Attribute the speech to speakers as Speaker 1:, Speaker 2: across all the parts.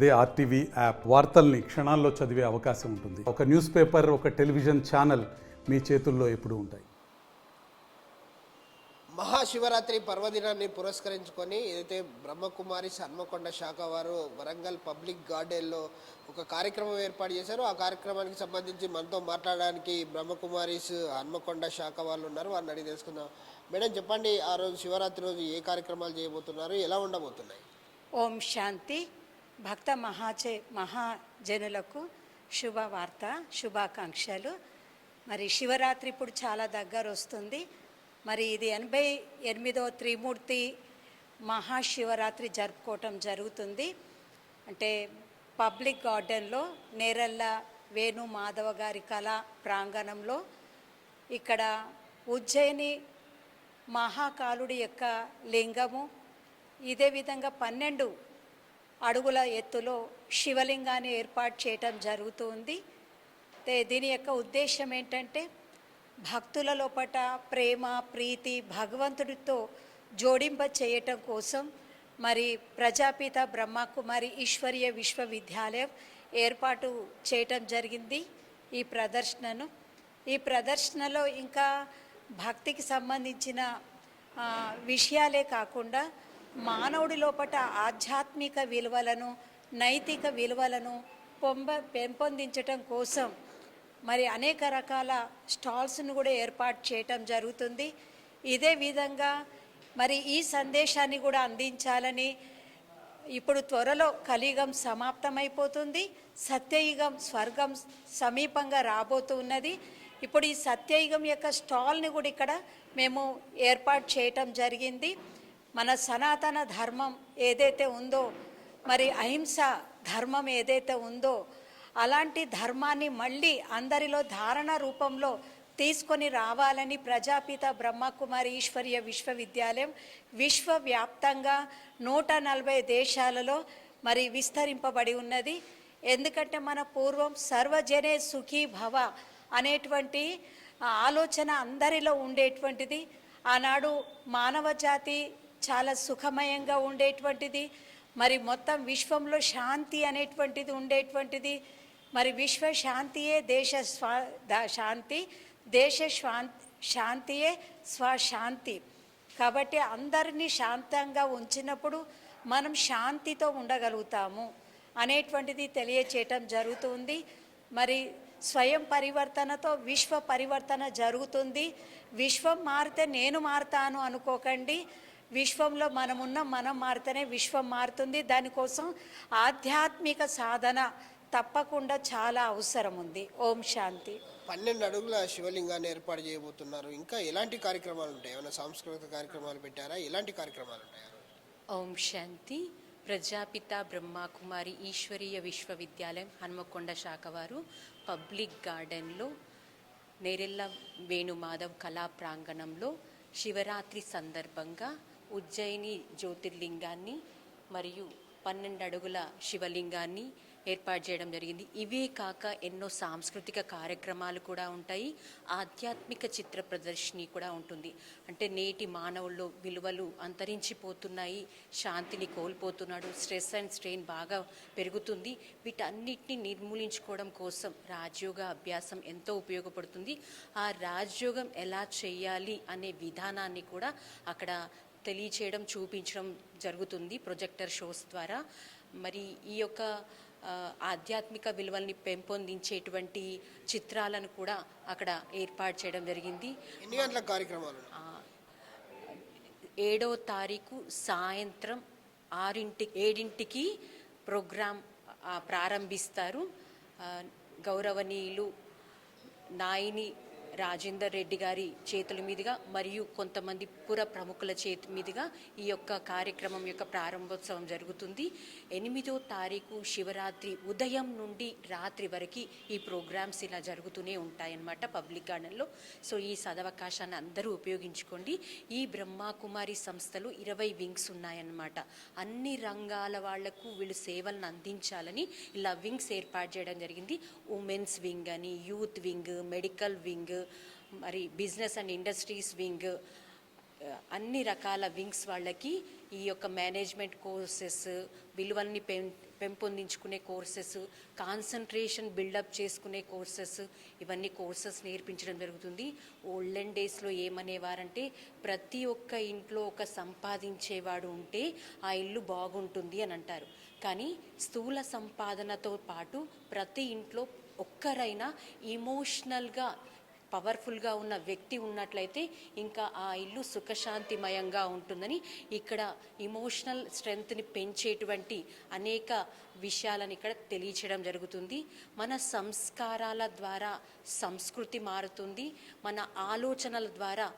Speaker 1: అదే RTV app వార్తల్ని క్షణాల్లో చదివే అవకాశం ఉంటుంది. ఒక న్యూస్ పేపర్, ఒక టెలివిజన్ ఛానల్ మీ చేతుల్లో ఎప్పుడూ ఉంటాయి.
Speaker 2: మహాశివరాత్రి పర్వదినాన్ని పురస్కరించుకొని ఏదైతే బ్రహ్మకుమారి హన్మకొండ శాఖ వారు వరంగల్ పబ్లిక్ గార్డెన్లో ఒక కార్యక్రమం ఏర్పాటు చేశారు. ఆ కార్యక్రమానికి సంబంధించి మనతో మాట్లాడడానికి బ్రహ్మకుమారీస్ హన్మకొండ శాఖ వాళ్ళు ఉన్నారు. వారిని అడిగి తెలుసుకుందాం. మేడం చెప్పండి, ఆ రోజు శివరాత్రి రోజు ఏ కార్యక్రమాలు చేయబోతున్నారు, ఎలా ఉండబోతున్నాయి?
Speaker 3: ఓం శాంతి. భక్త మహాజనులకు శుభవార్త, శుభాకాంక్షలు. మరి శివరాత్రి ఇప్పుడు చాలా దగ్గర వస్తుంది. మరి ఇది 88వ త్రిమూర్తి మహాశివరాత్రి జరుపుకోవటం జరుగుతుంది. అంటే పబ్లిక్ గార్డెన్లో నేరళ్ళ వేణు మాధవ గారి కళా ప్రాంగణంలో ఇక్కడ ఉజ్జయిని మహాకాలుడి యొక్క లింగము, ఇదే విధంగా 12 అడుగుల ఎత్తులో శివలింగాన్ని ఏర్పాటు చేయటం జరుగుతుంది. దీని యొక్క ఉద్దేశం ఏంటంటే భక్తుల లోపట ప్రేమ, ప్రీతి భగవంతుడితో జోడింప చేయటం కోసం మరి ప్రజాపిత బ్రహ్మకుమారి ఈశ్వరీయ విశ్వవిద్యాలయం ఏర్పాటు చేయటం జరిగింది. ఈ ప్రదర్శనలో ఇంకా భక్తికి సంబంధించిన విషయాలే కాకుండా మానవుడి లోపట ఆధ్యాత్మిక విలువలను, నైతిక విలువలను పెంపొందించటం కోసం మరి అనేక రకాల స్టాల్స్ను కూడా ఏర్పాటు చేయటం జరుగుతుంది. ఇదే విధంగా మరి ఈ సందేశాన్ని కూడా అందించాలని ఇప్పుడు త్వరలో కలియుగం సమాప్తమైపోతుంది, సత్యయుగం స్వర్గం సమీపంగా రాబోతున్నది. ఇప్పుడు ఈ సత్యయుగం యొక్క స్టాల్ని కూడా ఇక్కడ మేము ఏర్పాటు చేయటం జరిగింది. మన సనాతన ధర్మం ఏదైతే ఉందో, మరి అహింస ధర్మం ఏదైతే ఉందో, అలాంటి ధర్మాన్ని మళ్ళీ అందరిలో ధారణ రూపంలో తీసుకొని రావాలని ప్రజాపిత బ్రహ్మకుమారి ఈశ్వరీయ విశ్వవిద్యాలయం విశ్వవ్యాప్తంగా 140 దేశాలలో మరి విస్తరింపబడి ఉన్నది. ఎందుకంటే మన పూర్వం సర్వజనే సుఖీ భవ అనేటువంటి ఆలోచన అందరిలో ఉండేటువంటిది. ఆనాడు మానవ జాతి చాలా సుఖమయంగా ఉండేటువంటిది. మరి మొత్తం విశ్వంలో శాంతి అనేటువంటిది ఉండేటువంటిది. మరి విశ్వ శాంతియే శాంతి, దేశ శాంతియే స్వశాంతి. కాబట్టి అందరినీ శాంతంగా ఉంచినప్పుడు మనం శాంతితో ఉండగలుగుతాము అనేటువంటిది తెలియచేయటం జరుగుతుంది. మరి స్వయం పరివర్తనతో విశ్వ పరివర్తన జరుగుతుంది. విశ్వం మారితే నేను మారుతాను అనుకోకండి. విశ్వంలో మనం మారితేనే విశ్వం మారుతుంది. దానికోసం ఆధ్యాత్మిక సాధన తప్పకుండా చాలా అవసరం ఉంది. ఓం శాంతి.
Speaker 2: 12 అడుగుల శివలింగాన్ని ఏర్పాటు చేయబోతున్నారు. ఇంకా ఎలాంటి కార్యక్రమాలు ఉంటాయి? ఏమైనా సాంస్కృతిక కార్యక్రమాలు పెట్టారా? ఎలాంటి కార్యక్రమాలు ఉంటాయి?
Speaker 4: ఓం శాంతి. ప్రజాపిత బ్రహ్మకుమారి ఈశ్వరీయ విశ్వవిద్యాలయం హన్మకొండ శాఖ వారు పబ్లిక్ గార్డెన్లో నేరెళ్ళ వేణుమాధవ్ కళా ప్రాంగణంలో శివరాత్రి సందర్భంగా ఉజ్జయిని జ్యోతిర్లింగాన్ని మరియు 12 అడుగుల శివలింగాన్ని ఏర్పాటు చేయడం జరిగింది. ఇవే కాక ఎన్నో సాంస్కృతిక కార్యక్రమాలు కూడా ఉంటాయి. ఆధ్యాత్మిక చిత్ర ప్రదర్శన కూడా ఉంటుంది. అంటే నేటి మానవుల్లో విలువలు అంతరించిపోతున్నాయి, శాంతిని కోల్పోతున్నాడు, స్ట్రెస్ అండ్ స్ట్రెయిన్ బాగా పెరుగుతుంది. వీటన్నిటిని నిర్మూలించుకోవడం కోసం రాజయోగ అభ్యాసం ఎంతో ఉపయోగపడుతుంది. ఆ రాజయోగం ఎలా చేయాలి అనే విధానాన్ని కూడా అక్కడ తెలియచేయడం, చూపించడం జరుగుతుంది ప్రొజెక్టర్ షోస్ ద్వారా. మరి ఈ యొక్క ఆధ్యాత్మిక విలువల్ని పెంపొందించేటువంటి చిత్రాలను కూడా అక్కడ ఏర్పాటు చేయడం జరిగింది.
Speaker 2: ఎన్ని గంటల కార్యక్రమాలు?
Speaker 4: 7వ తారీఖు సాయంత్రం 7ంటికి ప్రోగ్రాం ప్రారంభిస్తారు. గౌరవనీయులు నాయిని రాజేందర్ రెడ్డి గారి చేతుల మీదుగా మరియు కొంతమంది పుర ప్రముఖుల చేతి మీదుగా ఈ యొక్క కార్యక్రమం యొక్క ప్రారంభోత్సవం జరుగుతుంది. 8వ తారీఖు శివరాత్రి ఉదయం నుండి రాత్రి వరకు ఈ ప్రోగ్రామ్స్ ఇలా జరుగుతూనే ఉంటాయన్నమాట పబ్లిక్ గార్డెన్లో. సో ఈ సదవకాశాన్ని అందరూ ఉపయోగించుకోండి. ఈ బ్రహ్మకుమారి సంస్థలు 20 వింగ్స్ ఉన్నాయన్నమాట. అన్ని రంగాల వాళ్లకు వీళ్ళు సేవలను అందించాలని ఇలా వింగ్స్ ఏర్పాటు చేయడం జరిగింది. ఉమెన్స్ వింగ్ అని, యూత్ వింగ్, మెడికల్ వింగ్, మరి బిజినెస్ అండ్ ఇండస్ట్రీస్ వింగ్, అన్ని రకాల వింగ్స్ వాళ్ళకి ఈ యొక్క మేనేజ్మెంట్ కోర్సెస్, విలువల్ని పెంపొందించుకునే కోర్సెస్, కాన్సన్ట్రేషన్ బిల్డప్ చేసుకునే కోర్సెస్, ఇవన్నీ కోర్సెస్ నేర్పించడం జరుగుతుంది. ఓల్డెన్ డేస్లో ఏమనేవారంటే ప్రతి ఒక్క ఇంట్లో ఒక సంపాదించేవాడు ఉంటే ఆ ఇల్లు బాగుంటుంది అని అంటారు. కానీ స్థూల సంపాదనతో పాటు ప్రతి ఇంట్లో ఒక్కరైనా ఇమోషనల్గా పవర్ఫుల్గా ఉన్న వ్యక్తి ఉన్నట్లయితే ఇంకా ఆ ఇల్లు సుఖశాంతిమయంగా ఉంటుందని ఇక్కడ ఇమోషనల్ స్ట్రెంగ్త్ని పెంచేటువంటి అనేక విషయాలను ఇక్కడ తెలియచేయడం జరుగుతుంది. మన సంస్కారాల ద్వారా సంస్కృతి మారుతుంది, మన ఆలోచనల ద్వారా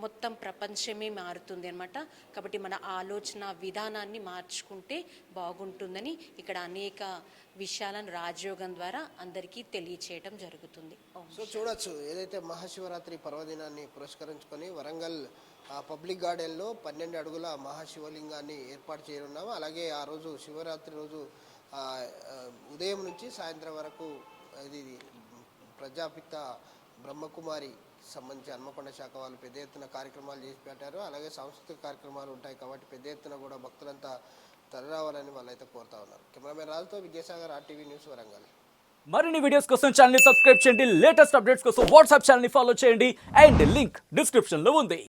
Speaker 4: మొత్తం ప్రపంచమే మారుతుంది అన్నమాట. కాబట్టి మన ఆలోచన విధానాన్ని మార్చుకుంటే బాగుంటుందని ఇక్కడ అనేక విషయాలను రాజయోగం ద్వారా అందరికీ తెలియచేయటం జరుగుతుంది.
Speaker 2: సో చూడొచ్చు, ఏదైతే మహాశివరాత్రి పర్వదినాన్ని పురస్కరించుకొని వరంగల్ పబ్లిక్ గార్డెన్లో 12 అడుగుల మహాశివలింగాన్ని ఏర్పాటు చేయనున్నాము. అలాగే ఆ రోజు శివరాత్రి రోజు ఉదయం నుంచి సాయంత్రం వరకు ఇది ప్రజాపిత బ్రహ్మకుమారి సంబంధించి హన్మకొండ శాఖ వాళ్ళు పెద్ద ఎత్తున కార్యక్రమాలు చేసి పెట్టారు. అలాగే సాంస్కృతిక కార్యక్రమాలు ఉంటాయి కాబట్టి పెద్ద ఎత్తున కూడా భక్తులంతా తరలిరావాలని వాళ్ళైతే కోరుతా ఉన్నారు. కెమెరామెన్ రాజుతో విజయసాగర్, RTV న్యూస్, వరంగల్.
Speaker 5: మరిన్ని వీడియోస్ కోసం ఛానల్ ని సబ్స్క్రైబ్ చేయండి, లేటెస్ట్ అప్డేట్స్ కోసం వాట్సాప్ ఛానల్ ని ఫాలో చేయండి అండ్ లింక్ డిస్క్రిప్షన్ లో ఉంది.